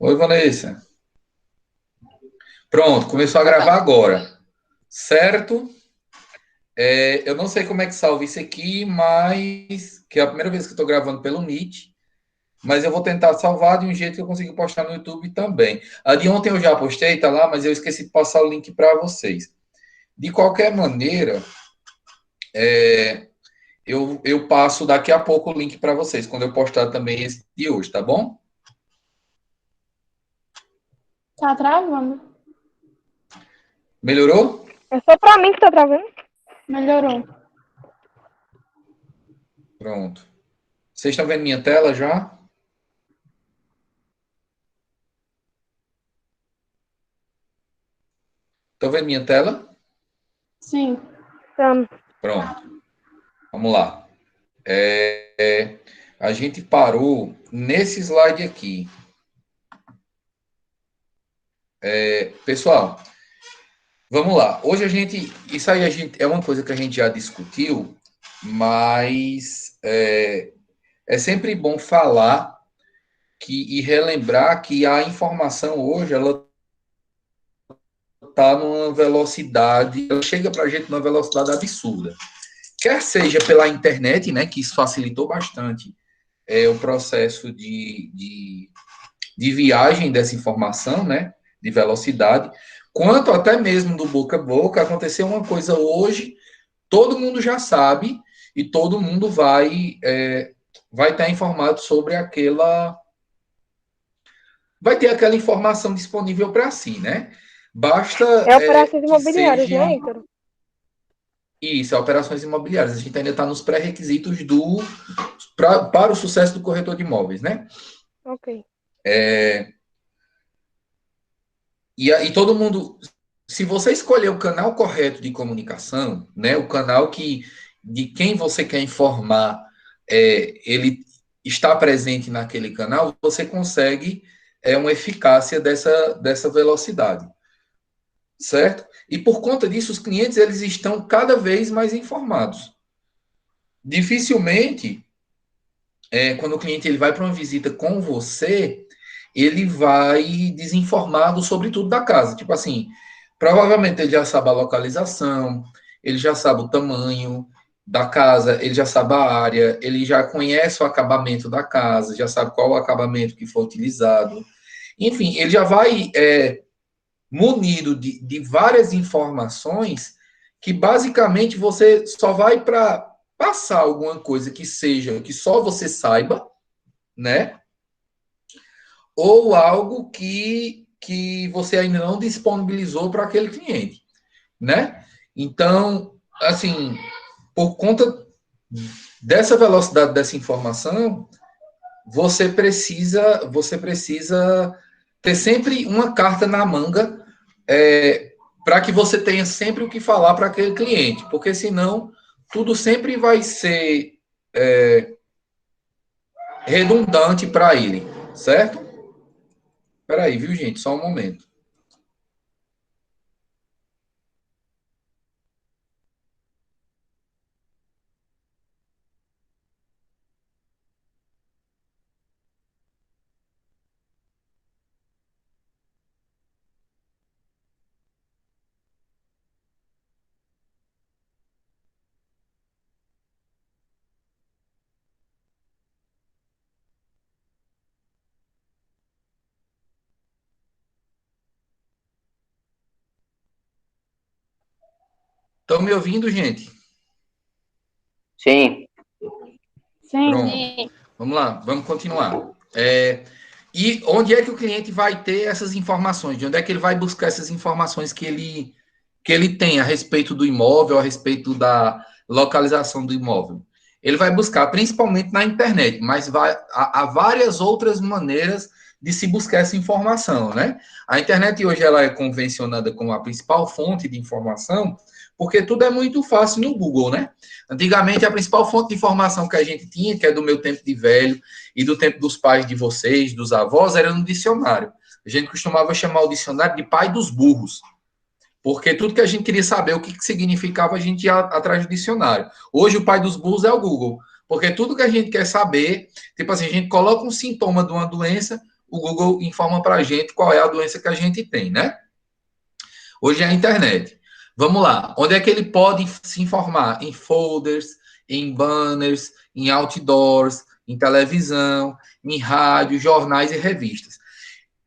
Oi, Vanessa. Pronto, começou a gravar agora, certo? Eu não sei como é que salva isso aqui, mas que é a primeira vez que eu estou gravando pelo Meet, mas eu vou tentar salvar de um jeito que eu consiga postar no YouTube também. A de ontem eu já postei, tá lá, mas eu esqueci de passar o link para vocês. De qualquer maneira, eu passo daqui a pouco o link para vocês, quando eu postar também esse de hoje, tá bom? Tá travando. Melhorou? É só pra mim que tá travando? Melhorou. Pronto. Vocês estão vendo minha tela já? Estão vendo minha tela? Sim. Tá. Pronto. Vamos lá. A gente parou nesse slide aqui. Pessoal, vamos lá. Hoje a gente. Isso aí é uma coisa que a gente já discutiu, mas é sempre bom falar e relembrar que a informação hoje ela está numa velocidade, ela chega para a gente numa velocidade absurda. Quer seja pela internet, né, que isso facilitou bastante o processo de viagem dessa informação, né, de velocidade, quanto até mesmo do boca a boca, aconteceu uma coisa hoje, todo mundo já sabe e todo mundo vai estar informado sobre vai ter aquela informação disponível para si, né? Basta É operações que imobiliárias, seja né, Ícaro? isso, operações imobiliárias. A gente ainda está nos pré-requisitos para o sucesso do corretor de imóveis, né? Ok. E todo mundo, se você escolher o canal correto de comunicação, né, o canal de quem você quer informar, ele está presente naquele canal, você consegue uma eficácia dessa velocidade, certo? E por conta disso, os clientes eles estão cada vez mais informados. Dificilmente, quando o cliente ele vai para uma visita com você, ele vai desinformado sobre tudo da casa. Tipo assim, provavelmente ele já sabe a localização, ele já sabe o tamanho da casa, ele já sabe a área, ele já conhece o acabamento da casa, já sabe qual o acabamento que foi utilizado. Enfim, ele já vai munido de várias informações que basicamente você só vai para passar alguma coisa que seja que só você saiba, né? Ou algo que você ainda não disponibilizou para aquele cliente, né? Então, assim, por conta dessa velocidade dessa informação, você precisa ter sempre uma carta na manga para que você tenha sempre o que falar para aquele cliente, porque senão tudo sempre vai ser redundante para ele, certo? Espera aí, viu, gente? Só um momento. Estão me ouvindo, gente? Sim. Sim. Pronto. Vamos lá, vamos continuar. E onde é que o cliente vai ter essas informações? De onde é que ele vai buscar essas informações que ele tem a respeito do imóvel, a respeito da localização do imóvel? Ele vai buscar principalmente na internet, mas há várias outras maneiras de se buscar essa informação, né? A internet hoje ela é convencionada como a principal fonte de informação, porque tudo é muito fácil no Google, né? Antigamente, a principal fonte de informação que a gente tinha, que é do meu tempo de velho e do tempo dos pais de vocês, dos avós, era no dicionário. A gente costumava chamar o dicionário de pai dos burros, porque tudo que a gente queria saber o que significava, a gente ia atrás do dicionário. Hoje, o pai dos burros é o Google, porque tudo que a gente quer saber, tipo assim, a gente coloca um sintoma de uma doença, o Google informa para a gente qual é a doença que a gente tem, né? Hoje é a internet. Vamos lá. Onde é que ele pode se informar? Em folders, em banners, em outdoors, em televisão, em rádio, jornais e revistas.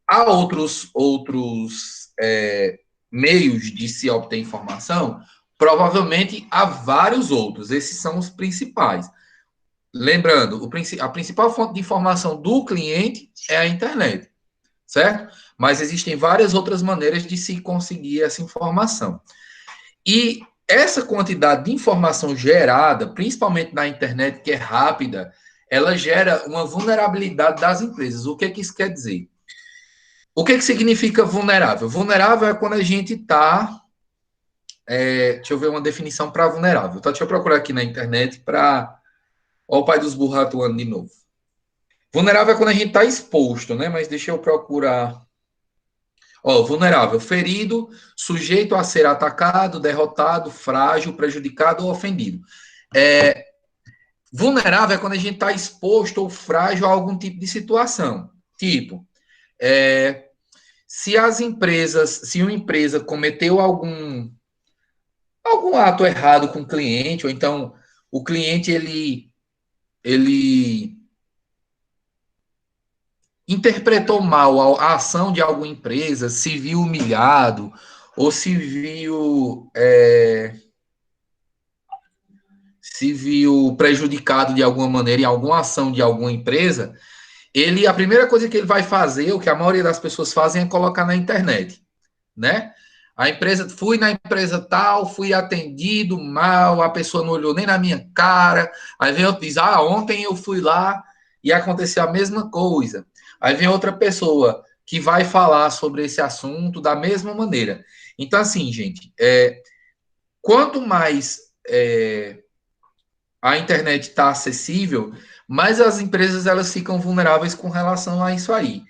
Há outros meios de se obter informação? Provavelmente há vários outros. Esses são os principais. Lembrando, a principal fonte de informação do cliente é a internet, certo? Mas existem várias outras maneiras de se conseguir essa informação. E essa quantidade de informação gerada, principalmente na internet, que é rápida, ela gera uma vulnerabilidade das empresas. O que é que isso quer dizer? O que é que significa vulnerável? Vulnerável é quando a gente está... deixa eu ver uma definição para vulnerável. Tá? Deixa eu procurar aqui na internet para... Olha o pai dos burros atuando de novo. Vulnerável é quando a gente está exposto, né? Mas deixa eu procurar... vulnerável, ferido, sujeito a ser atacado, derrotado, frágil, prejudicado ou ofendido. Vulnerável é quando a gente está exposto ou frágil a algum tipo de situação. Tipo, se uma empresa cometeu algum ato errado com o cliente, ou então o cliente ele interpretou mal a ação de alguma empresa, se viu humilhado, ou se viu prejudicado de alguma maneira em alguma ação de alguma empresa, a primeira coisa que ele vai fazer, o que a maioria das pessoas fazem, é colocar na internet, né? Fui na empresa tal, fui atendido mal, a pessoa não olhou nem na minha cara, aí vem outro e diz, ontem eu fui lá e aconteceu a mesma coisa. Aí vem outra pessoa que vai falar sobre esse assunto da mesma maneira. Então, assim, gente, quanto mais a internet está acessível, mais as empresas elas ficam vulneráveis com relação a isso aí.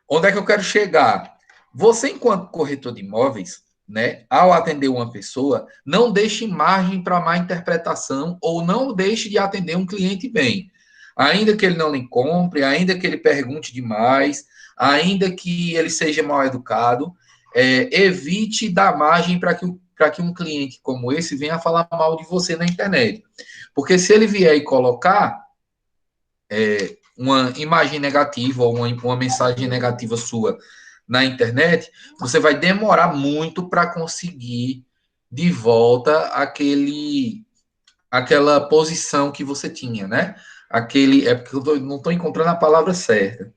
Onde é que eu quero chegar? Você, enquanto corretor de imóveis, né, ao atender uma pessoa, não deixe margem para má interpretação ou não deixe de atender um cliente bem. Ainda que ele não lhe compre, ainda que ele pergunte demais, ainda que ele seja mal educado, evite dar margem para que um cliente como esse venha falar mal de você na internet. Porque se ele vier e colocar uma imagem negativa ou uma mensagem negativa sua na internet, você vai demorar muito para conseguir de volta aquela posição que você tinha, né? Porque eu não estou encontrando a palavra certa.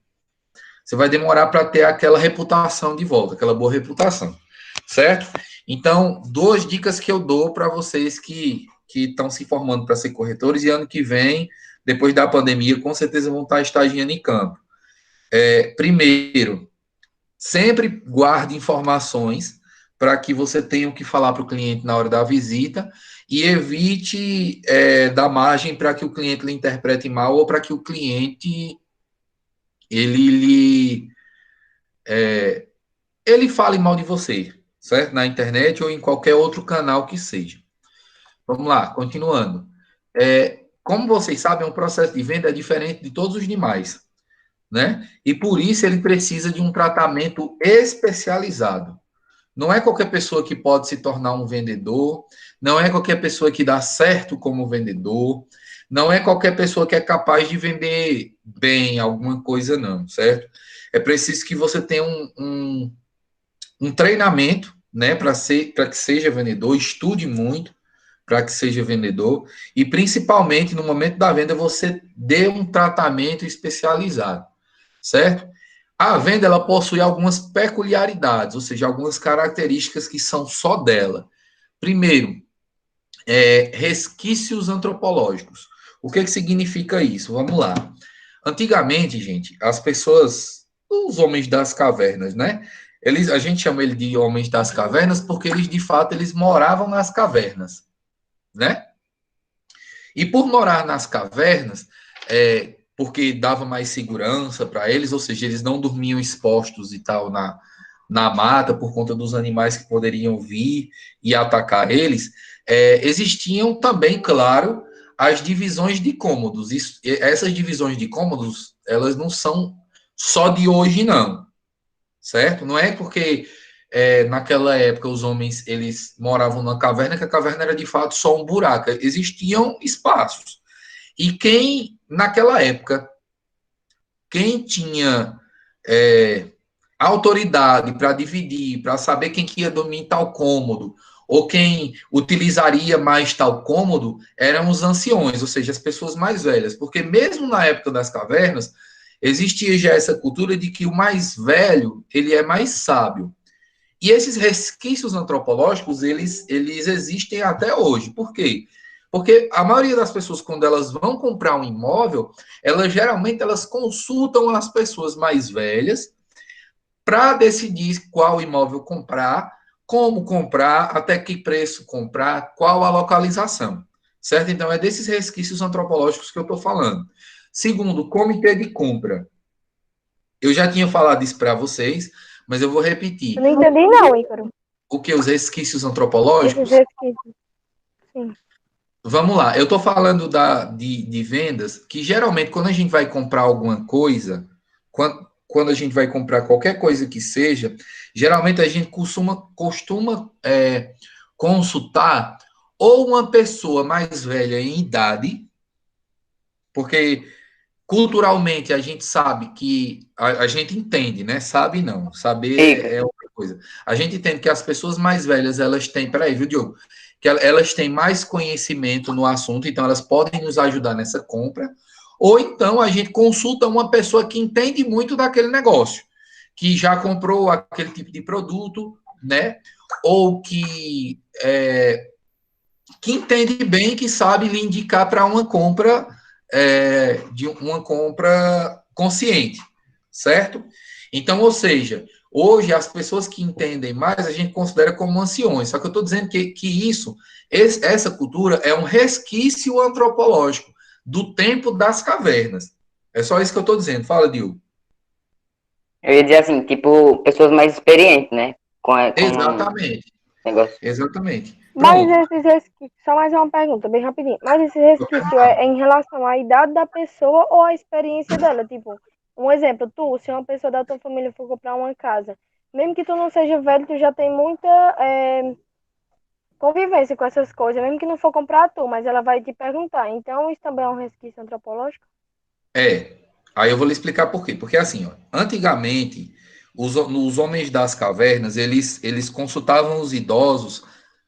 Você vai demorar para ter aquela reputação de volta, aquela boa reputação, certo? Então, 2 dicas que eu dou para vocês que estão se formando para ser corretores e ano que vem, depois da pandemia, com certeza vão estar estagiando em campo. Primeiro, sempre guarde informações para que você tenha o que falar para o cliente na hora da visita e evite dar margem para que o cliente lhe interprete mal ou para que o cliente ele fale mal de você, certo? Na internet ou em qualquer outro canal que seja. Vamos lá, continuando. Como vocês sabem, o processo de venda é diferente de todos os demais, né? E por isso ele precisa de um tratamento especializado. Não é qualquer pessoa que pode se tornar um vendedor, não é qualquer pessoa que dá certo como vendedor, não é qualquer pessoa que é capaz de vender bem alguma coisa, não, certo? É preciso que você tenha um treinamento, né, para que seja vendedor, estude muito para que seja vendedor e principalmente no momento da venda você dê um tratamento especializado, certo? A venda ela possui algumas peculiaridades, ou seja, algumas características que são só dela. Primeiro, resquícios antropológicos. O que significa isso? Vamos lá. Antigamente, gente, as pessoas, os homens das cavernas, né? A gente chama ele de homens das cavernas porque eles, de fato, eles moravam nas cavernas, né? E por morar nas cavernas, porque dava mais segurança para eles, ou seja, eles não dormiam expostos e tal na mata por conta dos animais que poderiam vir e atacar eles, existiam também, claro, as divisões de cômodos. Essas divisões de cômodos, elas não são só de hoje não, certo? Não é porque naquela época os homens eles moravam numa caverna, que a caverna era de fato só um buraco. Existiam espaços. E naquela época, quem tinha autoridade para dividir, para saber quem que ia dormir em tal cômodo, ou quem utilizaria mais tal cômodo, eram os anciões, ou seja, as pessoas mais velhas. Porque mesmo na época das cavernas, existia já essa cultura de que o mais velho, ele é mais sábio. E esses resquícios antropológicos, eles existem até hoje. Por quê? Porque a maioria das pessoas, quando elas vão comprar um imóvel, elas consultam as pessoas mais velhas para decidir qual imóvel comprar, como comprar, até que preço comprar, qual a localização. Certo? Então, é desses resquícios antropológicos que eu estou falando. Segundo, comitê de compra. Eu já tinha falado isso para vocês, mas eu vou repetir. Eu não entendi não, Ícaro. O que? Os resquícios Esses antropológicos? resquícios. Sim. Vamos lá, eu estou falando de vendas que geralmente quando a gente vai comprar alguma coisa, quando a gente vai comprar qualquer coisa que seja, geralmente a gente costuma consultar ou uma pessoa mais velha em idade, porque culturalmente a gente sabe que a gente entende, né? Sabe não, saber é outra coisa. A gente entende que as pessoas mais velhas elas têm, peraí, viu, Diogo? Que elas têm mais conhecimento no assunto, então elas podem nos ajudar nessa compra. Ou então a gente consulta uma pessoa que entende muito daquele negócio, que já comprou aquele tipo de produto, né? Ou que entende bem, que sabe lhe indicar para uma compra de uma compra consciente, certo? Então, ou seja, hoje as pessoas que entendem mais a gente considera como anciões. Só que eu estou dizendo que essa cultura é um resquício antropológico do tempo das cavernas. É só isso que eu estou dizendo. Fala, Dil. Eu ia dizer assim, tipo, pessoas mais experientes, né? Com Exatamente. negócio. Exatamente. Mas Pronto. esses resquícios, só mais uma pergunta, bem rapidinho. Mas esse resquício é em relação à idade da pessoa ou à experiência dela? Tipo, um exemplo, se uma pessoa da tua família for comprar uma casa, mesmo que tu não seja velho, tu já tem muita convivência com essas coisas, mesmo que não for comprar tu, mas ela vai te perguntar. Então, isso também é um resquício antropológico? Aí eu vou lhe explicar por quê. Porque assim, ó, antigamente, os homens das cavernas, eles consultavam os idosos,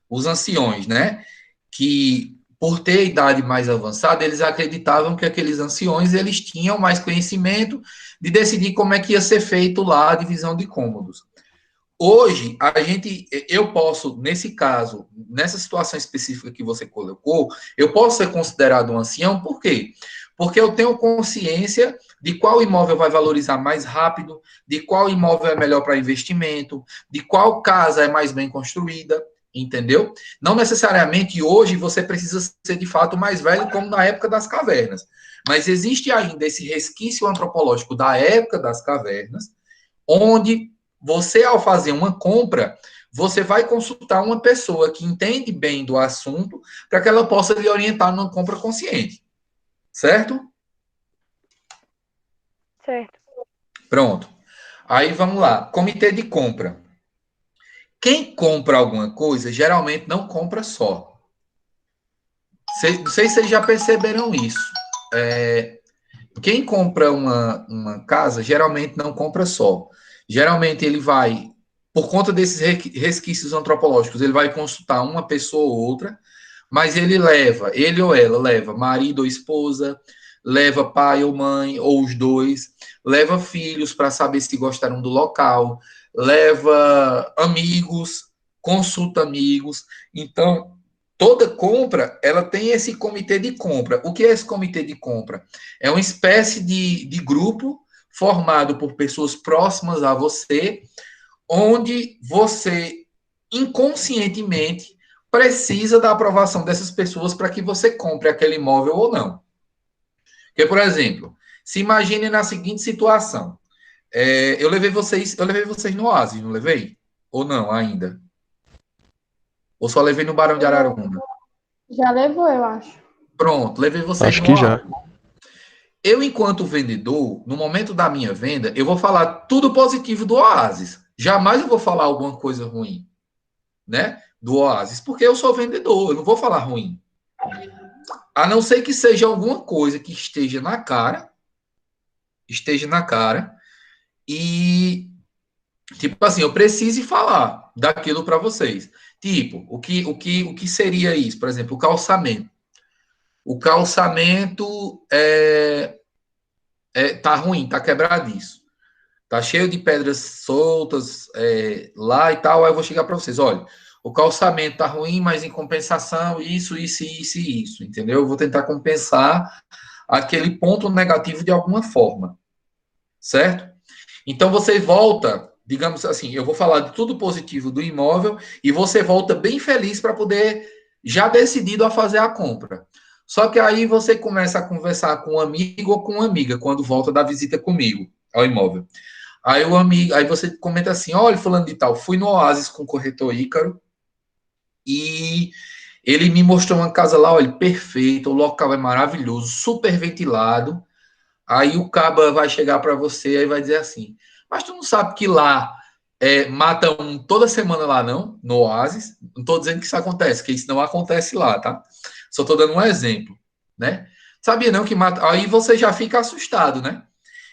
os anciões, né? Que por ter idade mais avançada, eles acreditavam que aqueles anciões eles tinham mais conhecimento de decidir como é que ia ser feito lá a divisão de cômodos. Hoje, eu posso, nesse caso, nessa situação específica que você colocou, eu posso ser considerado um ancião, por quê? Porque eu tenho consciência de qual imóvel vai valorizar mais rápido, de qual imóvel é melhor para investimento, de qual casa é mais bem construída, entendeu? Não necessariamente hoje você precisa ser de fato mais velho, como na época das cavernas, mas existe ainda esse resquício antropológico da época das cavernas, onde você, ao fazer uma compra, você vai consultar uma pessoa que entende bem do assunto para que ela possa lhe orientar numa compra consciente. Certo? Certo. Pronto. Aí vamos lá. Comitê de compra. Quem compra alguma coisa, geralmente não compra só. Não sei se vocês já perceberam isso. Quem compra uma casa, geralmente não compra só. Geralmente ele vai, por conta desses resquícios antropológicos, ele vai consultar uma pessoa ou outra, mas ele ou ela leva marido ou esposa, leva pai ou mãe, ou os dois, leva filhos para saber se gostaram do local, leva amigos, consulta amigos. Então, toda compra, ela tem esse comitê de compra. O que é esse comitê de compra? É uma espécie de grupo formado por pessoas próximas a você, onde você inconscientemente precisa da aprovação dessas pessoas para que você compre aquele imóvel ou não. Porque, por exemplo, se imagine na seguinte situação. Eu levei vocês no Oasis, não levei? Ou não, ainda? Ou só levei no Barão de Araruama? Já levou, eu acho. Pronto, levei vocês Acho no que Oasis. já. Eu, enquanto vendedor, no momento da minha venda, eu vou falar tudo positivo do Oasis. Jamais eu vou falar alguma coisa ruim, né? Do Oasis, porque eu sou vendedor, eu não vou falar ruim. A não ser que seja alguma coisa que esteja na cara, e, tipo assim, eu precise falar daquilo para vocês. Tipo, o que seria isso? Por exemplo, o calçamento. O calçamento tá ruim, tá quebradiço. Tá cheio de pedras soltas lá e tal. Aí eu vou chegar para vocês, olha, o calçamento tá ruim, mas em compensação, isso, entendeu? Eu vou tentar compensar aquele ponto negativo de alguma forma, certo? Então você volta, digamos assim, eu vou falar de tudo positivo do imóvel e você volta bem feliz para poder já decidido a fazer a compra. Só que aí você começa a conversar com um amigo ou com uma amiga quando volta da visita comigo ao imóvel. Aí o amigo, aí você comenta assim: olha, fulano de tal, fui no Oasis com o corretor Ícaro e ele me mostrou uma casa lá, olha, perfeita, o local é maravilhoso, super ventilado. Aí o caba vai chegar para você e vai dizer assim: mas tu não sabe que lá mata um toda semana lá, não? No Oasis? Não estou dizendo que isso acontece, que isso não acontece lá, tá? Só estou dando um exemplo, né? Sabia não que mata. Aí você já fica assustado, né?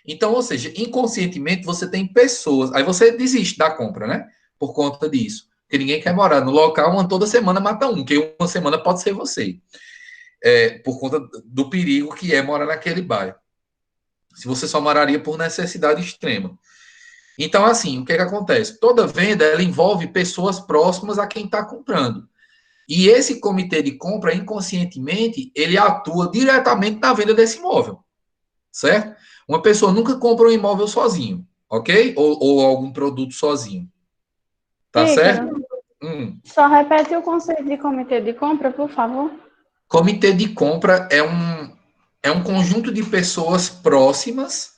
Então, ou seja, inconscientemente você tem pessoas. Aí você desiste da compra, né? Por conta disso. Porque ninguém quer morar no local onde toda semana mata um, que uma semana pode ser você. Por conta do perigo que é morar naquele bairro. Se você só moraria por necessidade extrema. Então, assim, o que acontece? Toda venda ela envolve pessoas próximas a quem está comprando. E esse comitê de compra, inconscientemente, ele atua diretamente na venda desse imóvel, certo? Uma pessoa nunca compra um imóvel sozinho, ok? Ou algum produto sozinho. Tá certo? Ícaro, só repete o conceito de comitê de compra, por favor. Comitê de compra é um conjunto de pessoas próximas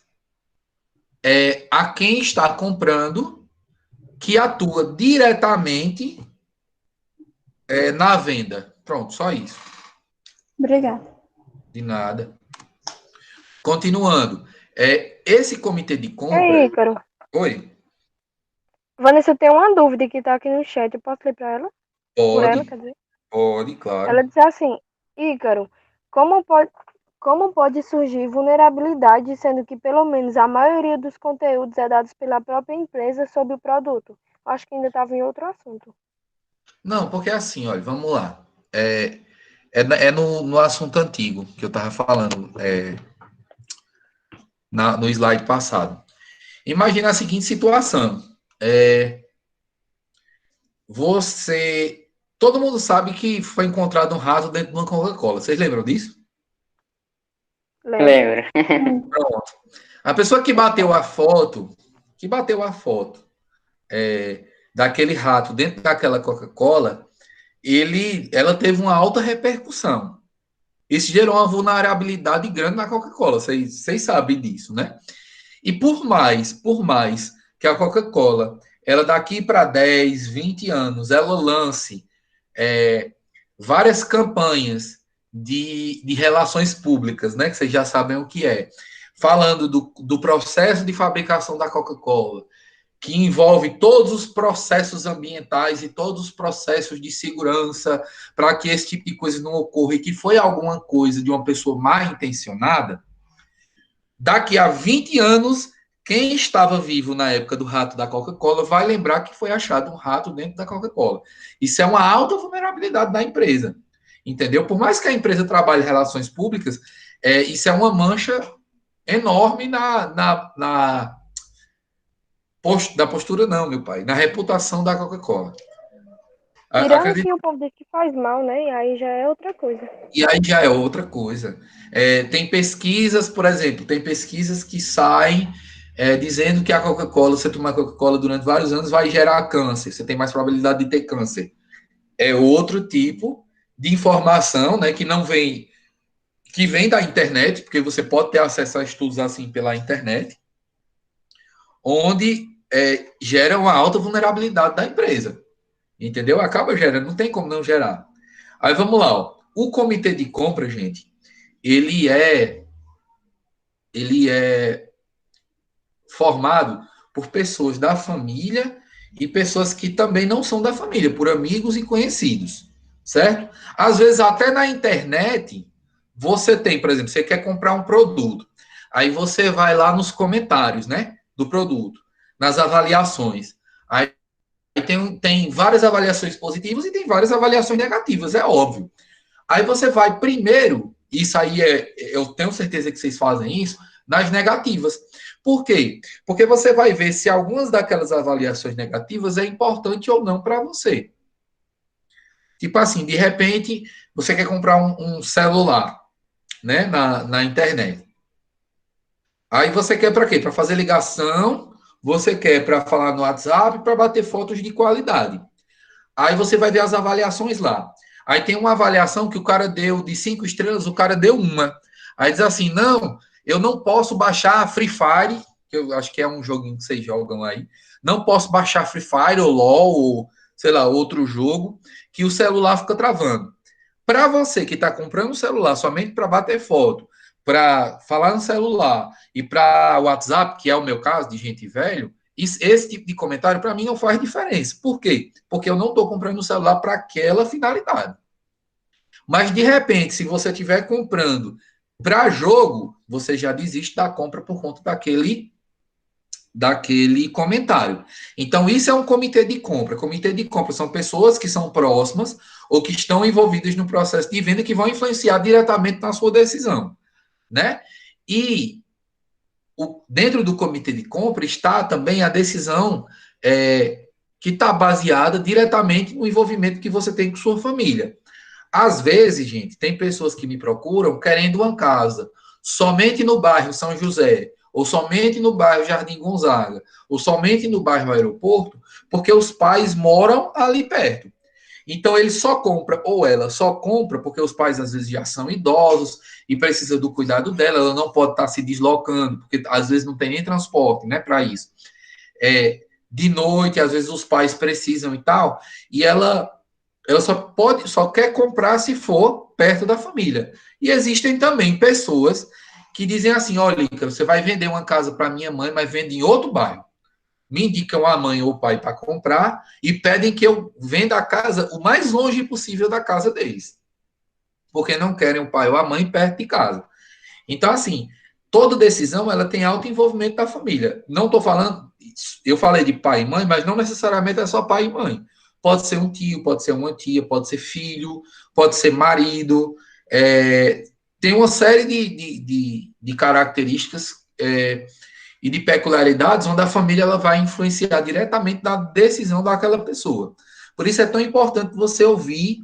a quem está comprando que atua diretamente na venda. Pronto, só isso. Obrigada. De nada. Continuando. Esse comitê de compra. Ei, Ícaro. Oi? Vanessa tem uma dúvida que tá aqui no chat. Eu posso ler pra ela? Por ela, Pode, quer dizer? pode, claro. Ela diz assim: Ícaro, como pode, como pode surgir vulnerabilidade, sendo que pelo menos a maioria dos conteúdos é dados pela própria empresa sobre o produto? Acho que ainda estava em outro assunto. Não, porque assim, olha, vamos lá. É no assunto antigo que eu estava falando no slide passado. Imagina a seguinte situação. Você. Todo mundo sabe que foi encontrado um rato dentro de uma Coca-Cola. Vocês lembram disso? Lembro. Lembro. Pronto. A pessoa que bateu a foto daquele rato dentro daquela Coca-Cola, ela teve uma alta repercussão. Isso gerou uma vulnerabilidade grande na Coca-Cola. Vocês sabem disso, né? E por mais que a Coca-Cola, ela daqui para 10, 20 anos, ela lance várias campanhas de relações públicas, né? Que vocês já sabem o que é. Falando do processo de fabricação da Coca-Cola, que envolve todos os processos ambientais e todos os processos de segurança para que esse tipo de coisa não ocorra e que foi alguma coisa de uma pessoa mal intencionada, daqui a 20 anos, quem estava vivo na época do rato da Coca-Cola vai lembrar que foi achado um rato dentro da Coca-Cola. Isso é uma alta vulnerabilidade da empresa, entendeu? Por mais que a empresa trabalhe em relações públicas, isso é uma mancha enorme da postura, não, meu pai, na reputação da Coca-Cola. Tirando Acredito. que o povo diz que faz mal, né? E aí já é outra coisa. E aí já é outra coisa. Tem pesquisas, por exemplo, tem pesquisas que saem dizendo que a Coca-Cola, você tomar Coca-Cola durante vários anos, vai gerar câncer. Você tem mais probabilidade de ter câncer. É outro tipo de informação, né, que vem da internet, porque você pode ter acesso a estudos assim pela internet, onde gera uma alta vulnerabilidade da empresa. Entendeu? Acaba gerando, não tem como não gerar. Aí vamos lá, ó. O comitê de compra, gente, ele é ele é formado por pessoas da família e pessoas que também não são da família, por amigos e conhecidos, certo? Às vezes, até na internet, você tem, por exemplo, você quer comprar um produto, aí você vai lá nos comentários, né, do produto, nas avaliações. Aí tem várias avaliações positivas e tem várias avaliações negativas, é óbvio. Aí você vai primeiro, isso aí eu tenho certeza que vocês fazem isso, nas negativas. Por quê? Porque você vai ver se algumas daquelas avaliações negativas é importante ou não para você. Tipo assim, de repente, você quer comprar um celular, né, na internet. Aí você quer para quê? Para fazer ligação, você quer para falar no WhatsApp, para bater fotos de qualidade. Aí você vai ver as avaliações lá. Aí tem uma avaliação que o cara deu de 5 estrelas, o cara deu uma. Aí diz assim: não, eu não posso baixar Free Fire, que eu acho que é um joguinho que vocês jogam aí. Não posso baixar Free Fire ou LOL, ou sei lá, outro jogo, que o celular fica travando. Para você que está comprando um celular somente para bater foto, para falar no celular e para WhatsApp, que é o meu caso, de gente velho, esse tipo de comentário para mim não faz diferença. Por quê? Porque eu não estou comprando um celular para aquela finalidade. Mas de repente, se você estiver comprando para jogo, você já desiste da compra por conta daquele comentário. Então, isso é um comitê de compra. Comitê de compra são pessoas que são próximas ou que estão envolvidas no processo de venda que vão influenciar diretamente na sua decisão, né? E dentro do comitê de compra está também a decisão que está baseada diretamente no envolvimento que você tem com sua família. Às vezes, gente, tem pessoas que me procuram querendo uma casa somente no bairro São José, ou somente no bairro Jardim Gonzaga, ou somente no bairro Aeroporto, porque os pais moram ali perto. Então ele só compra, ou ela só compra, porque os pais às vezes já são idosos e precisa do cuidado dela, ela não pode estar se deslocando, porque às vezes não tem nem transporte, né, para isso. De noite, às vezes os pais precisam e tal, e ela só quer comprar se for perto da família. E existem também pessoas que dizem assim: olha, você vai vender uma casa para minha mãe, mas vende em outro bairro. Me indicam a mãe ou o pai para comprar e pedem que eu venda a casa o mais longe possível da casa deles, porque não querem o pai ou a mãe perto de casa. Então, assim, toda decisão ela tem alto envolvimento da família. Não estou falando, eu falei de pai e mãe, mas não necessariamente é só pai e mãe. Pode ser um tio, pode ser uma tia, pode ser filho, pode ser marido. Tem uma série de características e de peculiaridades onde a família ela vai influenciar diretamente na decisão daquela pessoa. Por isso é tão importante você ouvir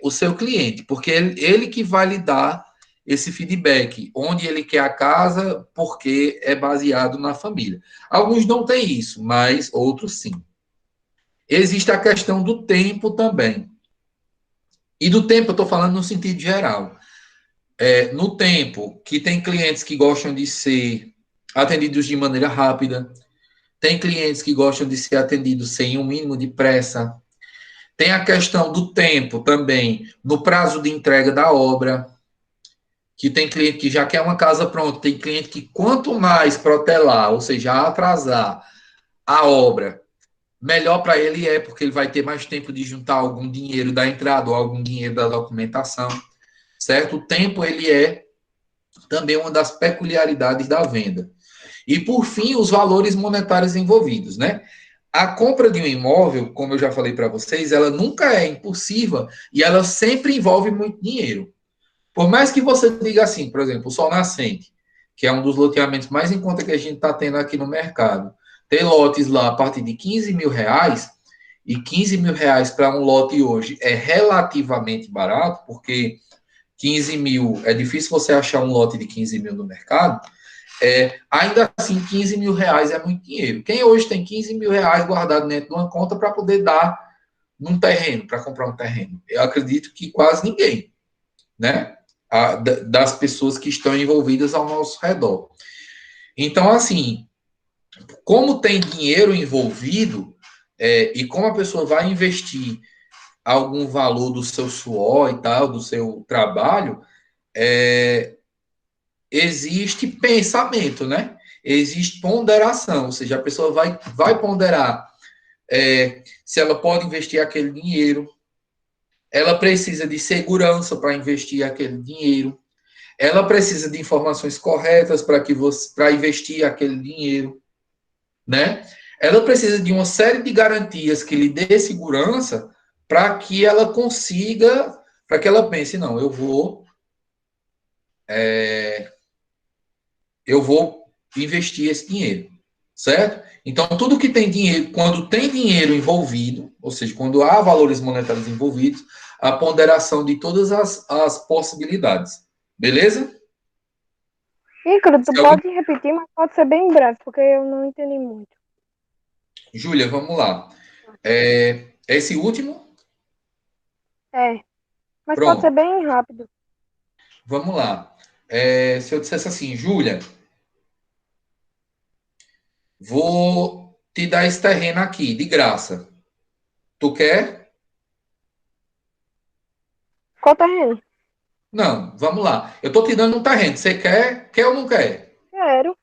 o seu cliente, porque ele que vai lhe dar esse feedback, onde ele quer a casa, porque é baseado na família. Alguns não têm isso, mas outros sim. Existe a questão do tempo também. E do tempo eu estou falando no sentido geral. No tempo, que tem clientes que gostam de ser atendidos de maneira rápida, tem clientes que gostam de ser atendidos sem um mínimo de pressa, tem a questão do tempo também, no prazo de entrega da obra, que tem cliente que já quer uma casa pronta, tem cliente que quanto mais protelar, ou seja, atrasar a obra, melhor para ele é, porque ele vai ter mais tempo de juntar algum dinheiro da entrada ou algum dinheiro da documentação, certo? O tempo, ele é também uma das peculiaridades da venda. E, por fim, os valores monetários envolvidos, né? A compra de um imóvel, como eu já falei para vocês, ela nunca é impulsiva e ela sempre envolve muito dinheiro. Por mais que você diga assim, por exemplo, o Sol Nascente, que é um dos loteamentos mais em conta que a gente está tendo aqui no mercado, tem lotes lá a partir de 15 mil reais, e 15 mil reais para um lote hoje é relativamente barato, porque 15 mil, é difícil você achar um lote de 15 mil no mercado, ainda assim, 15 mil reais é muito dinheiro. Quem hoje tem 15 mil reais guardado dentro de uma conta para poder dar num terreno, para comprar um terreno? Eu acredito que quase ninguém, né? Das pessoas que estão envolvidas ao nosso redor. Então, assim, como tem dinheiro envolvido, e como a pessoa vai investir algum valor do seu suor e tal, do seu trabalho, existe pensamento, né? Existe ponderação, ou seja, a pessoa vai ponderar se ela pode investir aquele dinheiro, ela precisa de segurança para investir aquele dinheiro, ela precisa de informações corretas para investir aquele dinheiro, né? Ela precisa de uma série de garantias que lhe dê segurança para que ela consiga, para que ela pense, não, eu vou investir esse dinheiro, certo? Então, tudo que tem dinheiro, quando tem dinheiro envolvido, ou seja, quando há valores monetários envolvidos, a ponderação de todas as possibilidades. Beleza? Ícaro, tu pode repetir, mas pode ser bem breve, porque eu não entendi muito. Júlia, vamos lá. Esse último? Mas Pronto. pode ser bem rápido. Vamos lá. Se eu dissesse assim, Júlia, vou te dar esse terreno aqui, de graça. Tu quer? Qual terreno? Não, vamos lá. Eu estou te dando um terreno. Você quer? Quer ou não quer? Quero.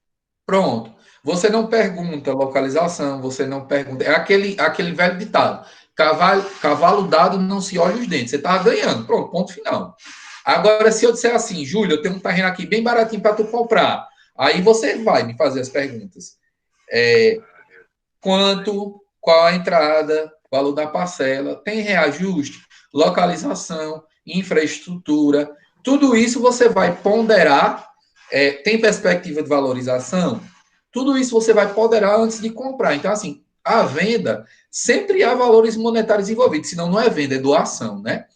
Pronto. Você não pergunta localização, você não pergunta. É aquele velho ditado. Cavalo dado não se olha os dentes. Você está ganhando. Pronto, ponto final. Agora, se eu disser assim, Júlio, eu tenho um terreno aqui bem baratinho para tu comprar. Aí você vai me fazer as perguntas. Quanto? Qual a entrada? Valor da parcela? Tem reajuste? Localização? Infraestrutura? Tudo isso você vai ponderar. Tem perspectiva de valorização? Tudo isso você vai ponderar antes de comprar. Então, assim, a venda sempre há valores monetários envolvidos, senão não é venda, é doação, né?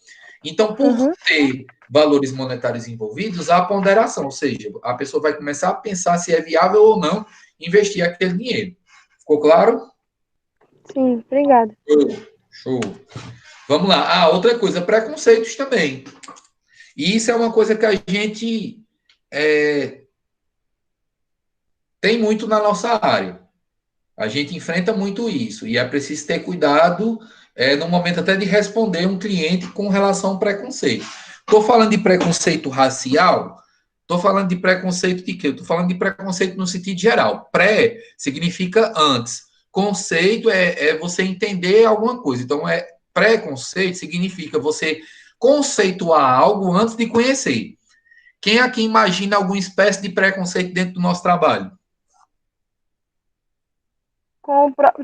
Então, por ter valores monetários envolvidos, há ponderação, ou seja, a pessoa vai começar a pensar se é viável ou não investir aquele dinheiro. Ficou claro? Sim, obrigada. Show. Vamos lá. Outra coisa, preconceitos também. E isso é uma coisa que a gente tem muito na nossa área. A gente enfrenta muito isso. E é preciso ter cuidado no momento até de responder um cliente com relação ao preconceito. Estou falando de preconceito racial? Estou falando de preconceito de quê? Estou falando de preconceito no sentido geral. Pré significa antes. Conceito é você entender alguma coisa. Então, preconceito significa você conceituar algo antes de conhecer. Quem aqui imagina alguma espécie de preconceito dentro do nosso trabalho?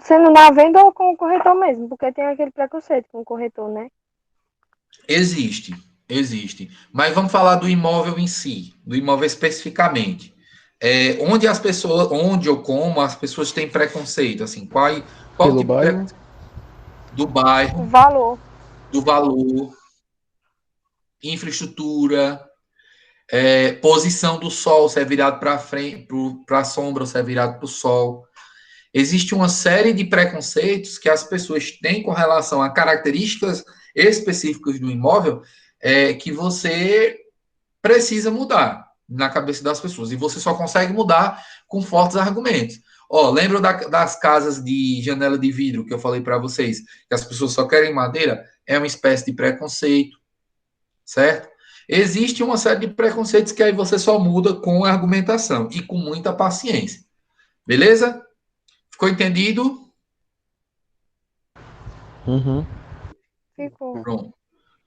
Sendo na venda ou com o corretor mesmo, porque tem aquele preconceito com o corretor, né? Existe. Mas vamos falar do imóvel em si, do imóvel especificamente. Onde ou como as pessoas têm preconceito, assim, qual Pelo tipo bairro? do bairro, O valor. do valor, infraestrutura, posição do sol, se é virado para frente, para a sombra, ou se é virado para o sol. Existe uma série de preconceitos que as pessoas têm com relação a características específicas do imóvel que você precisa mudar na cabeça das pessoas. E você só consegue mudar com fortes argumentos. Lembra das casas de janela de vidro que eu falei para vocês? Que as pessoas só querem madeira? É uma espécie de preconceito, certo? Existe uma série de preconceitos que aí você só muda com argumentação e com muita paciência. Beleza? Ficou entendido? Ficou. Pronto.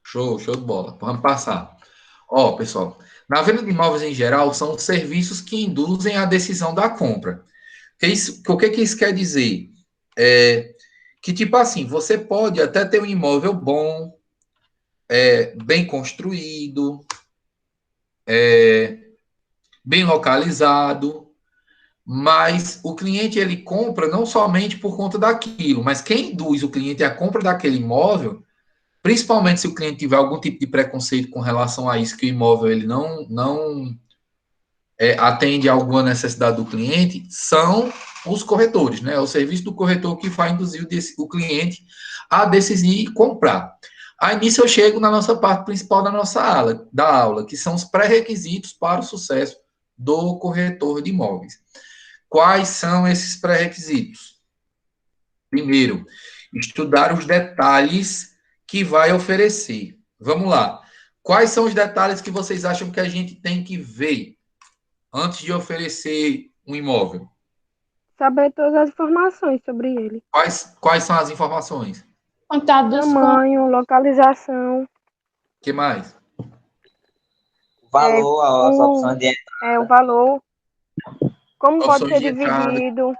Show de bola. Vamos passar. Pessoal, na venda de imóveis em geral, são serviços que induzem a decisão da compra. O que isso quer dizer? Que, tipo assim, você pode até ter um imóvel bom, bem construído, bem localizado, mas o cliente ele compra não somente por conta daquilo, mas quem induz o cliente à compra daquele imóvel, principalmente se o cliente tiver algum tipo de preconceito com relação a isso, que o imóvel ele não atende a alguma necessidade do cliente, são os corretores, né? É o serviço do corretor que vai induzir o cliente a decidir comprar. Aí nisso eu chego na nossa parte principal da aula, que são os pré-requisitos para o sucesso do corretor de imóveis. Quais são esses pré-requisitos? Primeiro, estudar os detalhes que vai oferecer. Vamos lá. Quais são os detalhes que vocês acham que a gente tem que ver? antes de oferecer um imóvel? Saber todas as informações sobre ele. Quais são as informações? Contato dos Tamanho, localização, O que mais? O valor, as o- opções de o valor, como pode Opções ser de entrada. dividido, O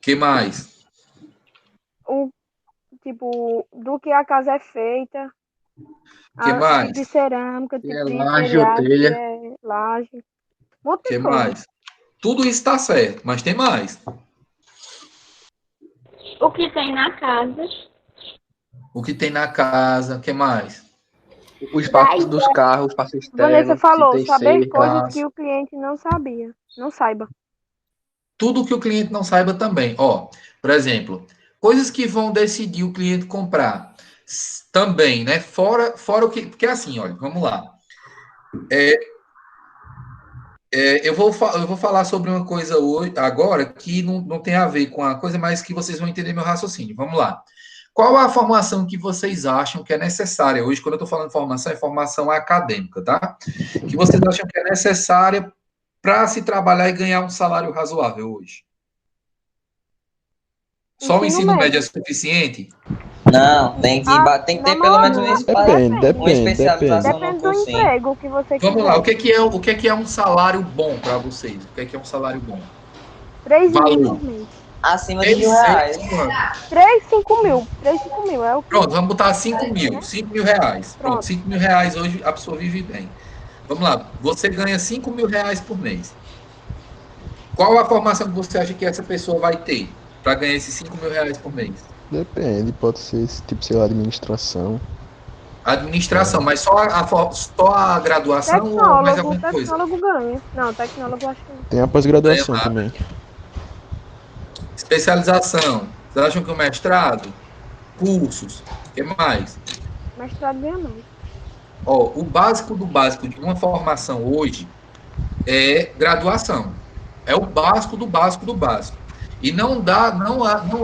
que mais? o tipo, do que a casa é feita, O que mais? tipo de cerâmica, Se é tipo de laje ou telhado, se telha. é laje, um monte O de que coisa. mais? Tudo isso está certo, mas tem mais. O que tem na casa. O que tem na casa, o que mais? O espaço dos carros, o espaço Vanessa externo, se falou, tem saber cerca. coisas que o cliente não sabia, não saiba. Tudo que o cliente não saiba também. Ó, por exemplo, coisas que vão decidir o cliente comprar. Também, né? Fora o que. Porque assim, olha, vamos lá. Eu vou falar sobre uma coisa hoje, agora que não tem a ver com a coisa, mas que vocês vão entender meu raciocínio. Vamos lá. Qual a formação que vocês acham que é necessária hoje? Quando eu estou falando de formação, é formação acadêmica, tá? Que vocês acham que é necessária para se trabalhar e ganhar um salário razoável hoje? Só o ensino médio é suficiente? Não, tem que ter pelo menos uma especialização no Depende do cursinho. emprego que você Vamos quiser. lá, o que é um salário bom para vocês? O que é um salário bom? 3 mil Valor. por mês. Acima de R$1.000. 3, 5 mil. 3, 5 mil. É o que... Pronto, vamos botar 5 mil. 5 mil reais. Pronto, Pronto. 5 mil reais hoje a pessoa vive bem. Vamos lá, você ganha 5 mil reais por mês. Qual a formação que você acha que essa pessoa vai ter para ganhar esses 5 mil reais por mês? Depende, pode ser tipo, sei lá, administração. Administração, mas só a graduação ou mais alguma coisa? Tecnólogo ganha. Não, tecnólogo acho que não. Tem a pós-graduação Ganha também. Especialização. Vocês acham que o mestrado? Cursos. O que mais? Mestrado ganha mais. Ó, o básico do básico de uma formação hoje é graduação. É o básico do básico do básico. E não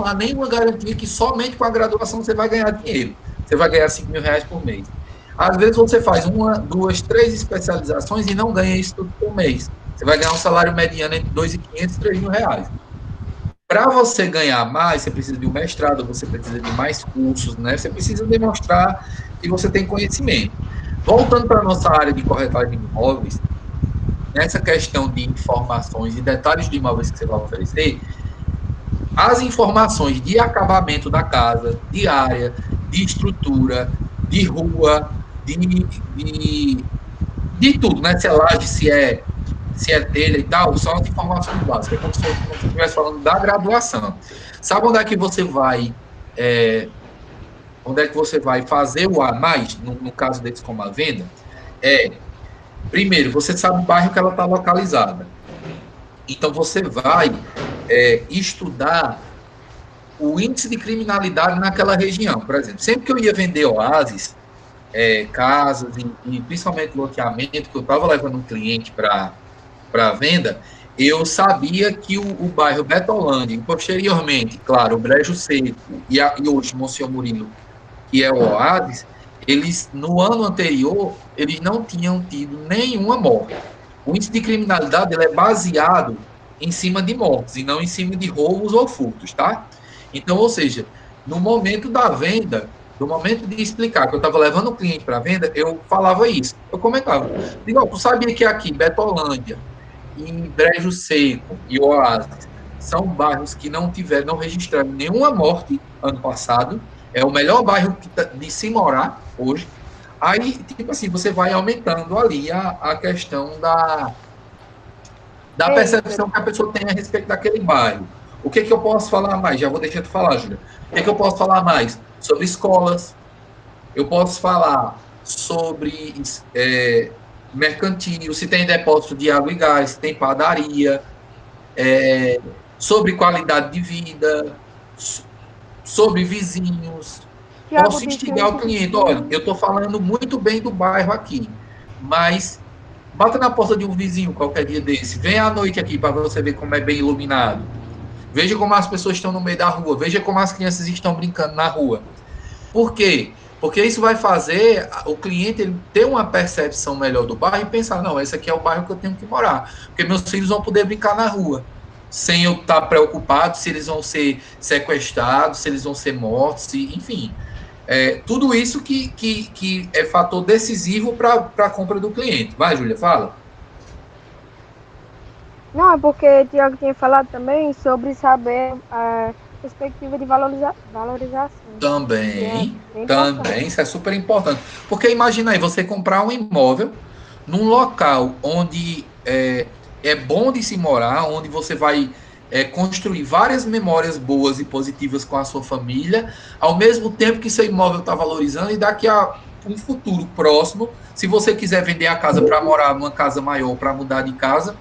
há nenhuma garantia que somente com a graduação você vai ganhar dinheiro. Você vai ganhar 5 mil reais por mês. Às vezes você faz 1, 2, 3 especializações e não ganha isso tudo por mês. Você vai ganhar um salário mediano entre 2.500 e 3 mil reais. Para você ganhar mais, você precisa de um mestrado, você precisa de mais cursos, né? Você precisa demonstrar que você tem conhecimento. Voltando para a nossa área de corretagem de imóveis, nessa questão de informações e detalhes de imóveis que você vai oferecer, as informações de acabamento da casa, de área, de estrutura, de rua, de tudo, né? Se é laje, se é telha e tal, são as informações básicas. É como se você estivesse falando da graduação. Sabe onde é que você vai fazer o A mais, no caso deles como a venda? Primeiro, você sabe o bairro que ela está localizada. Então, você vai estudar o índice de criminalidade naquela região. Por exemplo, sempre que eu ia vender oásis, casas e principalmente loteamento, que eu estava levando um cliente para venda, eu sabia que o bairro Betolândia, e posteriormente, claro, o Brejo Seco e hoje Monsenhor Murilo, que é o Oásis, eles, no ano anterior, eles não tinham tido nenhuma morte. O índice de criminalidade ele é baseado em cima de mortes e não em cima de roubos ou furtos, tá? Então, ou seja, no momento da venda, no momento de explicar que eu estava levando o cliente para venda, eu falava isso, eu comentava. Digo, tu sabia que aqui, Betolândia, em Brejo Seco e Oásis, são bairros que não registraram nenhuma morte ano passado, é o melhor bairro de se morar hoje. Aí, tipo assim, você vai aumentando ali a questão da percepção que a pessoa tem a respeito daquele bairro. O que eu posso falar mais? Já vou deixar tu falar, Júlia. O que eu posso falar mais? Sobre escolas. Eu posso falar sobre mercantil, se tem depósito de água e gás, se tem padaria, sobre qualidade de vida, sobre vizinhos. Posso instigar o cliente, olha, eu estou falando muito bem do bairro aqui, mas bata na porta de um vizinho qualquer dia desse, vem à noite aqui para você ver como é bem iluminado. Veja como as pessoas estão no meio da rua, veja como as crianças estão brincando na rua. Por quê? Porque isso vai fazer o cliente ele ter uma percepção melhor do bairro e pensar, não, esse aqui é o bairro que eu tenho que morar. Porque meus filhos vão poder brincar na rua, sem eu estar preocupado se eles vão ser sequestrados, se eles vão ser mortos, enfim. Tudo isso que é fator decisivo para a compra do cliente. Vai, Júlia, fala. Não, é porque o Tiago tinha falado também sobre saber a perspectiva de valorização. Também, É importante. também, isso é super importante. Porque imagina aí, você comprar um imóvel num local onde é bom de se morar, onde você vai construir várias memórias boas e positivas com a sua família, ao mesmo tempo que seu imóvel está valorizando, e daqui a um futuro próximo, se você quiser vender a casa para morar numa casa maior, para mudar de casa,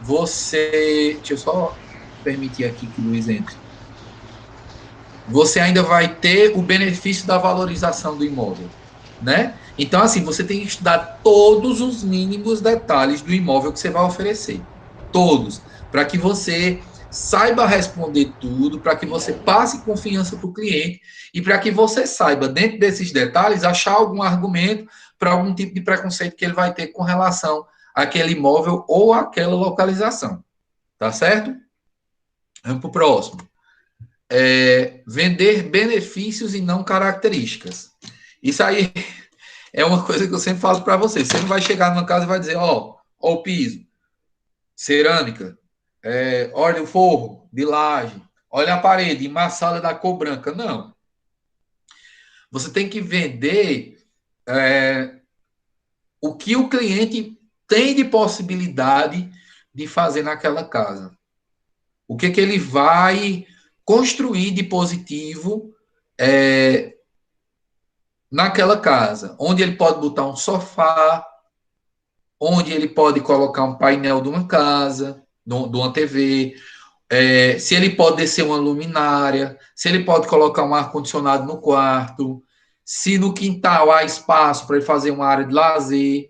deixa eu só permitir aqui que o Luiz entre. Você ainda vai ter o benefício da valorização do imóvel, né? Então, assim, você tem que estudar todos os mínimos detalhes do imóvel que você vai oferecer. Todos. Para que você saiba responder tudo, para que você passe confiança para o cliente e para que você saiba, dentro desses detalhes, achar algum argumento para algum tipo de preconceito que ele vai ter com relação àquele imóvel ou àquela localização. Tá certo? Vamos para o próximo. Vender benefícios e não características. Isso aí é uma coisa que eu sempre falo para você. Você não vai chegar numa casa e vai dizer, ó o piso, cerâmica, olha o forro de laje, olha a parede, massala da cor branca. Não. Você tem que vender o que o cliente tem de possibilidade de fazer naquela casa. O que ele vai construir de positivo naquela casa, onde ele pode botar um sofá, onde ele pode colocar um painel de uma casa, de uma TV, se ele pode descer uma luminária, se ele pode colocar um ar-condicionado no quarto, se no quintal há espaço para ele fazer uma área de lazer,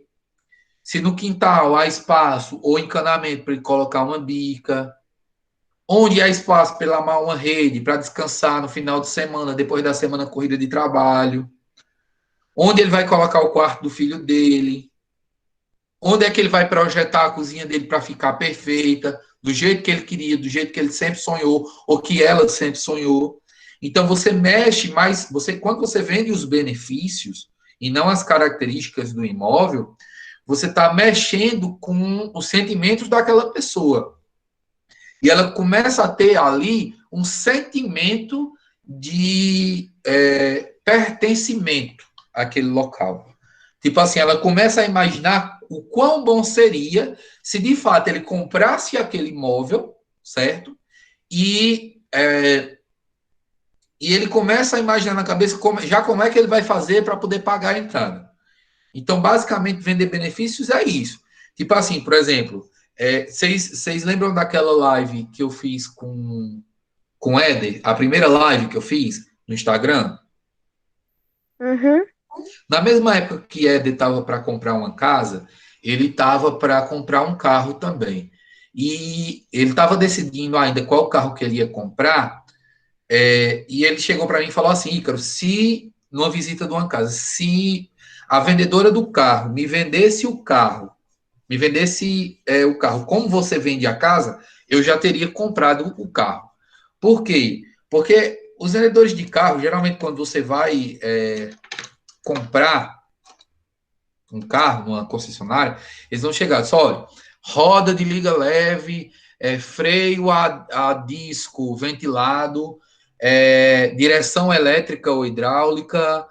se no quintal há espaço ou encanamento para ele colocar uma bica, onde há espaço para ele amar uma rede para descansar no final de semana, depois da semana corrida de trabalho, onde ele vai colocar o quarto do filho dele, onde é que ele vai projetar a cozinha dele para ficar perfeita, do jeito que ele queria, do jeito que ele sempre sonhou, ou que ela sempre sonhou. Então, você mexe mais, quando você vende os benefícios e não as características do imóvel, você está mexendo com os sentimentos daquela pessoa. E ela começa a ter ali um sentimento de pertencimento àquele local. Tipo assim, ela começa a imaginar o quão bom seria se de fato ele comprasse aquele imóvel, certo? E ele começa a imaginar na cabeça como é que ele vai fazer para poder pagar a entrada. Então, basicamente, vender benefícios é isso. Tipo assim, por exemplo, vocês lembram daquela live que eu fiz com o Éder? A primeira live que eu fiz no Instagram? Uhum. Na mesma época que Éder estava para comprar uma casa, ele estava para comprar um carro também. E ele estava decidindo ainda qual carro que ele ia comprar. E ele chegou para mim e falou assim, Ícaro, se numa visita de uma casa, se a vendedora do carro me vendesse o carro como você vende a casa, eu já teria comprado o carro. Por quê? Porque os vendedores de carro, geralmente, quando você vai comprar um carro numa concessionária, eles vão chegar só, olha, roda de liga leve, freio a disco ventilado, direção elétrica ou hidráulica,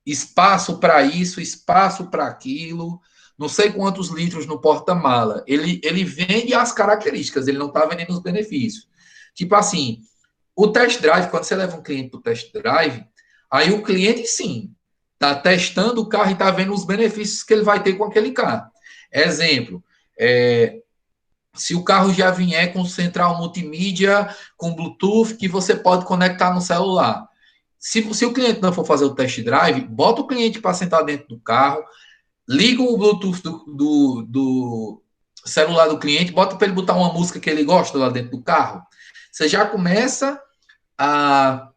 espaço para isso, espaço para aquilo, não sei quantos litros no porta-mala. Ele vende as características, ele não está vendendo os benefícios. Tipo assim, o test drive, quando você leva um cliente para o test drive, aí o cliente, sim, está testando o carro e está vendo os benefícios que ele vai ter com aquele carro. Exemplo, se o carro já vier com central multimídia, com Bluetooth, que você pode conectar no celular. Se o cliente não for fazer o test drive, bota o cliente para sentar dentro do carro, liga o Bluetooth do celular do cliente, bota para ele botar uma música que ele gosta lá dentro do carro. Você já começa a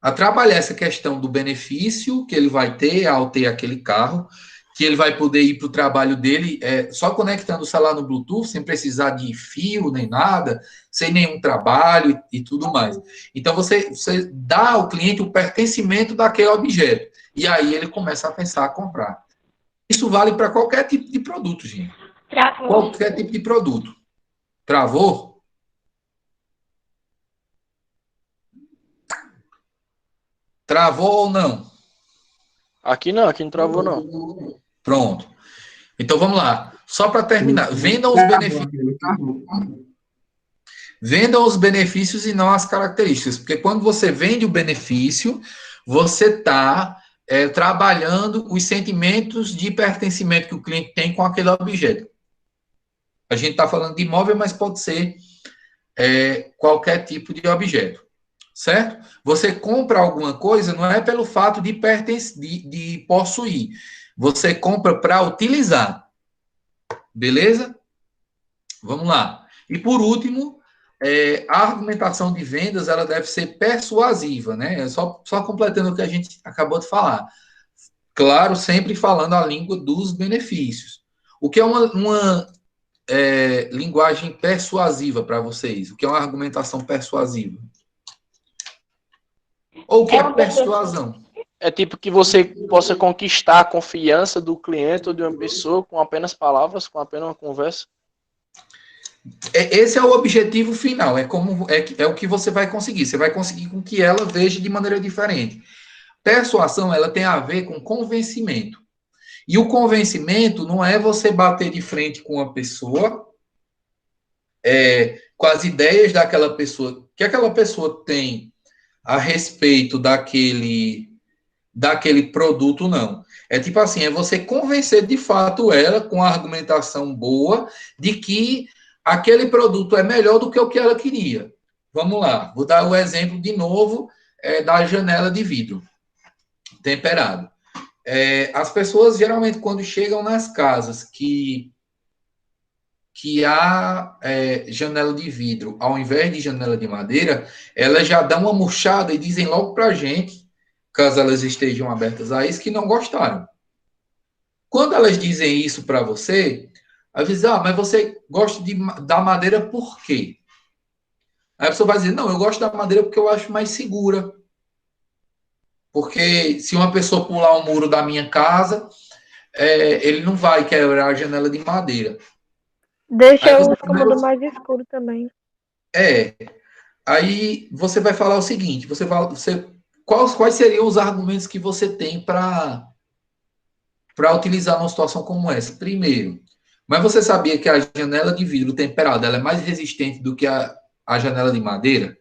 a trabalhar essa questão do benefício que ele vai ter ao ter aquele carro, que ele vai poder ir para o trabalho dele só conectando o celular no Bluetooth, sem precisar de fio nem nada, sem nenhum trabalho e tudo mais. Então, você dá ao cliente o pertencimento daquele objeto. E aí ele começa a pensar a comprar. Isso vale para qualquer tipo de produto, gente. Qualquer tipo de produto. Travou? Travou ou não? Aqui não travou, não. Pronto. Então, vamos lá. Só para terminar. Vendam os benefícios. Vendam os benefícios e não as características. Porque quando você vende o benefício, você está trabalhando os sentimentos de pertencimento que o cliente tem com aquele objeto. A gente está falando de imóvel, mas pode ser qualquer tipo de objeto. Certo? Você compra alguma coisa não é pelo fato de possuir. Você compra para utilizar. Beleza? Vamos lá. E por último, a argumentação de vendas ela deve ser persuasiva, né? Só completando o que a gente acabou de falar. Claro, sempre falando a língua dos benefícios. O que é uma linguagem persuasiva para vocês? O que é uma argumentação persuasiva? Ou o que é persuasão? É tipo que você possa conquistar a confiança do cliente ou de uma pessoa com apenas palavras, com apenas uma conversa. Esse é o objetivo final. É o que você vai conseguir. Você vai conseguir com que ela veja de maneira diferente. Persuasão, ela tem a ver com convencimento. E o convencimento não é você bater de frente com uma pessoa, com as ideias daquela pessoa, que aquela pessoa tem a respeito daquele produto, não. É tipo assim, é você convencer de fato ela, com a argumentação boa, de que aquele produto é melhor do que o que ela queria. Vamos lá, vou dar o exemplo de novo da janela de vidro temperado. As pessoas, geralmente, quando chegam nas casas que há janela de vidro, ao invés de janela de madeira, elas já dão uma murchada e dizem logo para a gente, caso elas estejam abertas a isso, que não gostaram. Quando elas dizem isso para você, avisa, mas você gosta da madeira por quê? Aí a pessoa vai dizer, não, eu gosto da madeira porque eu acho mais segura. Porque se uma pessoa pular o muro da minha casa, ele não vai quebrar a janela de madeira. Deixa o cômodo mais escuro também. Aí você vai falar o seguinte, quais seriam os argumentos que você tem para utilizar numa situação como essa? Primeiro, mas você sabia que a janela de vidro temperada ela é mais resistente do que a janela de madeira?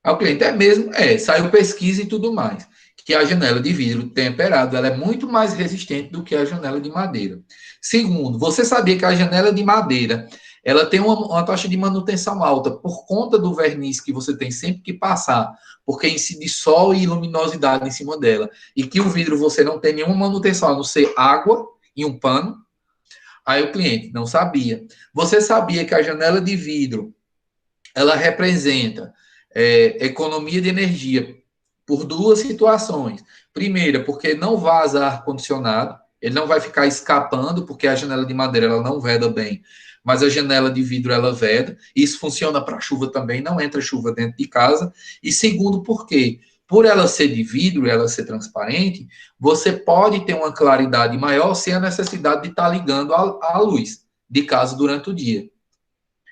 Aí o cliente mesmo, saiu pesquisa e tudo mais, que a janela de vidro temperado ela é muito mais resistente do que a janela de madeira. Segundo, você sabia que a janela de madeira ela tem uma taxa de manutenção alta por conta do verniz que você tem sempre que passar, porque incide sol e luminosidade em cima dela, e que o vidro você não tem nenhuma manutenção, a não ser água e um pano. Aí o cliente não sabia. Você sabia que a janela de vidro ela representa economia de energia por duas situações. Primeira, porque não vaza ar-condicionado, ele não vai ficar escapando, porque a janela de madeira ela não veda bem, mas a janela de vidro ela veda. Isso funciona para chuva também, não entra chuva dentro de casa. E segundo, porque por ela ser de vidro, ela ser transparente, você pode ter uma claridade maior sem a necessidade de estar ligando a luz de casa durante o dia.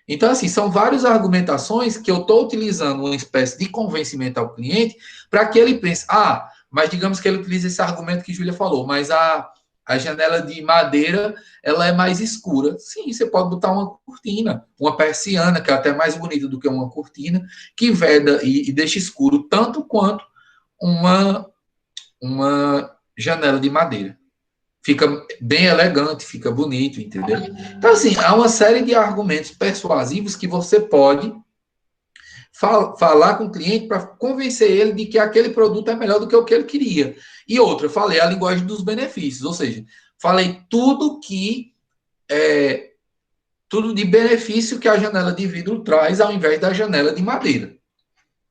Então, assim, são várias argumentações que eu estou utilizando uma espécie de convencimento ao cliente para que ele pense, mas digamos que ele utilize esse argumento que Júlia falou, mas a janela de madeira, ela é mais escura. Sim, você pode botar uma cortina, uma persiana, que é até mais bonita do que uma cortina, que veda e deixa escuro tanto quanto uma janela de madeira. Fica bem elegante, fica bonito, entendeu? Então, assim, há uma série de argumentos persuasivos que você pode falar com o cliente para convencer ele de que aquele produto é melhor do que o que ele queria. E outra, falei a linguagem dos benefícios, ou seja, falei tudo de benefício que a janela de vidro traz ao invés da janela de madeira.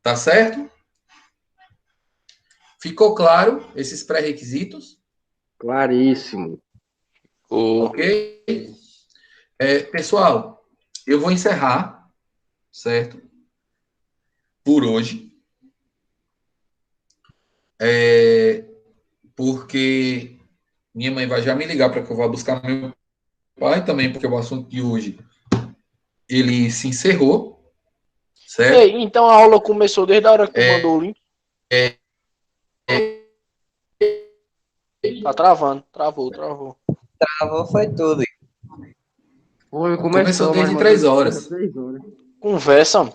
Tá certo? Ficou claro esses pré-requisitos? Claríssimo. Ok? Pessoal, eu vou encerrar, certo? Por hoje. Porque minha mãe vai já me ligar para que eu vá buscar meu pai também, porque o assunto de hoje ele se encerrou, certo? Ei, então a aula começou desde a hora que tu mandou o link? Tá travando, travou. Travou, foi tudo. Foi, Começou mas desde mandou 3 horas. 3 horas. Conversa, mano.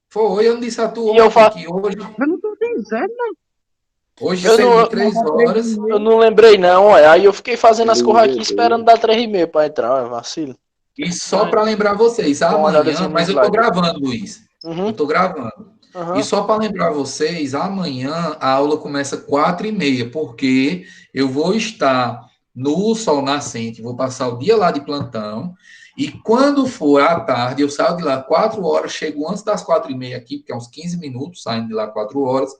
Foi, eu não disse a tu E eu ontem que hoje, Eu não tô dizendo, não. hoje Eu saiu não- de 3 horas. Eu não lembrei não, olha. Aí eu fiquei fazendo as coisas aqui esperando dar 3h30 pra entrar, vacilo. E só para lembrar vocês, Dá uma olhadazinha amanhã, no mas eu tô slide. gravando, Luiz. Uhum. Eu tô gravando. E só para lembrar vocês, amanhã a aula começa 4h30, porque eu vou estar no Sol Nascente, vou passar o dia lá de plantão, e quando for à tarde, eu saio de lá 4 horas, chego antes das 4h30 aqui, porque é uns 15 minutos, saindo de lá 4 horas,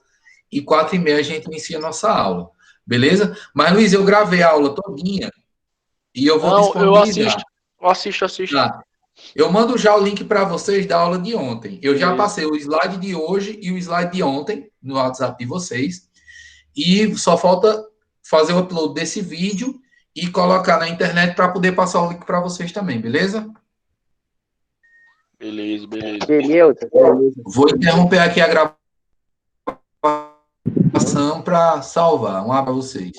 e 4h30 a gente inicia a nossa aula, beleza? Mas, Luiz, eu gravei a aula todinha, e eu vou Não, eu disponibilizar. assisto. Tá. Eu mando já o link para vocês da aula de ontem. Eu já Beleza. passei o slide de hoje e o slide de ontem no WhatsApp de vocês. E só falta fazer o upload desse vídeo e colocar na internet para poder passar o link para vocês também, beleza? Beleza. Beleza. Vou interromper aqui a gravação para salvar. Um abraço para vocês.